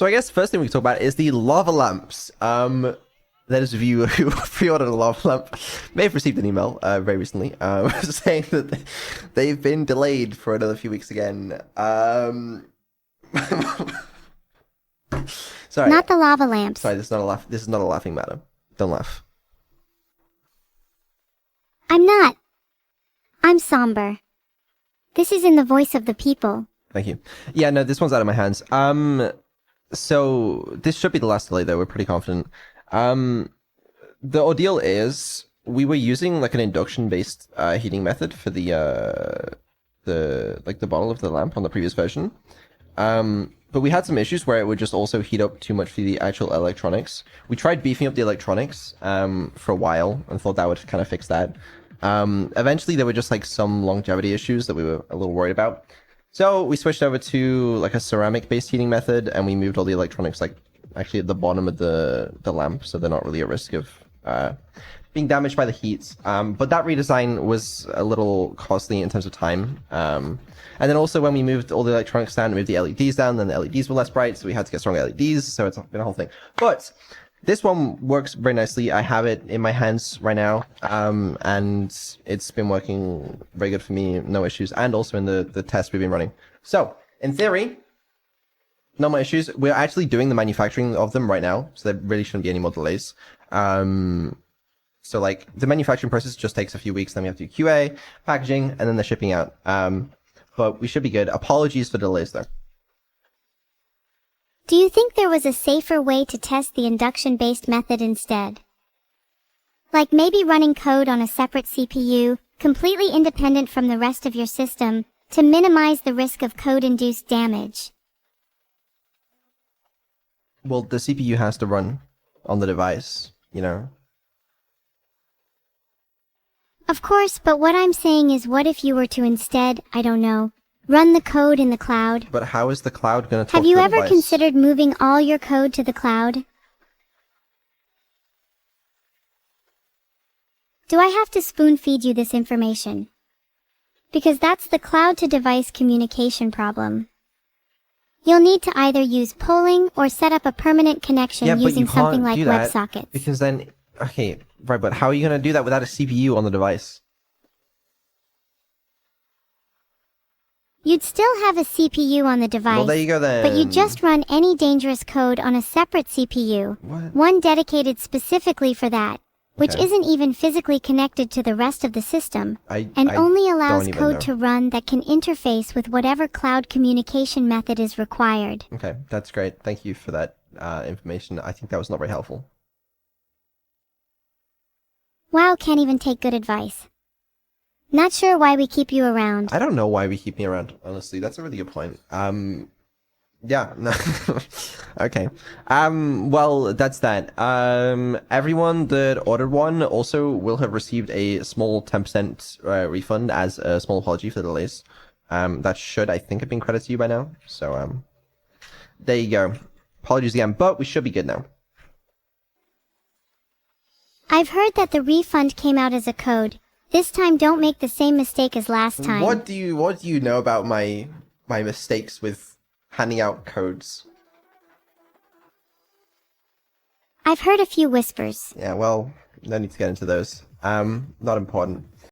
So I guess first thing we can talk about is the lava lamps. Those of you who pre-ordered a lava lamp may have received an email very recently saying that they've been delayed for another few weeks again. Sorry. Not the lava lamps. Sorry, this is not a laugh. This is not a laughing matter. Don't laugh. I'm not. I'm somber. This is in the voice of the people. Thank you. Yeah, no, this one's out of my hands. So this should be the last delay, though. We're pretty confident. The ordeal is we were using like an induction-based heating method for the bottle of the lamp on the previous version. But we had some issues where it would just also heat up too much for the actual electronics. We tried beefing up the electronics for a while and thought that would kind of fix that. Eventually there were just like some longevity issues that we were a little worried about. So we switched over to like a ceramic-based heating method, and we moved all the electronics like actually at the bottom of the lamp, so they're not really at risk of being damaged by the heat. But that redesign was a little costly in terms of time. And then also when we moved all the electronics down, we moved the LEDs down, then the LEDs were less bright, so we had to get stronger LEDs, so it's been a whole thing. But this one works very nicely. I have it in my hands right now, and it's been working very good for me, no issues, and also in the test we've been running. So, in theory, no more issues. We're actually doing the manufacturing of them right now, so there really shouldn't be any more delays. So like, the manufacturing process just takes a few weeks, then we have to do QA, packaging, and then the shipping out. But we should be good. Apologies for the delays though. Do you think there was a safer way to test the induction-based method instead? Like maybe running code on a separate CPU, completely independent from the rest of your system, to minimize the risk of code-induced damage? Well, the CPU has to run on the device, you know? Of course, but what I'm saying is what if you were to instead, I don't know, run the code in the cloud? But how is the cloud going to talk Have you to the ever device? considered moving all your code to the cloud? Do I have to spoon-feed you this information? Because that's the cloud-to-device communication problem. You'll need to either use polling or set up a permanent connection using something like WebSockets. Because then, okay, right, but how are you going to do that without a CPU on the device? You'd still have a CPU on the device, Well, there you go then. but you'd just run any dangerous code on a separate CPU, What? one dedicated specifically for that, which Okay. isn't even physically connected to the rest of the system, I only allows don't even code know. to run that can interface with whatever cloud communication method is required. Okay, that's great. Thank you for that information. I think that was not very helpful. WoW can't even take good advice. Not sure why we keep you around. I don't know why we keep me around, honestly. That's a really good point. Yeah, no. Okay. Well, that's that. Everyone that ordered one also will have received a small 10% refund as a small apology for the delays. That should, I think, have been credited to you by now. So, there you go. Apologies again, but we should be good now. I've heard that the refund came out as a code. This time don't make the same mistake as last time. What do you know about my mistakes with handing out codes? I've heard a few whispers. Yeah, well, no need to get into those. Not important.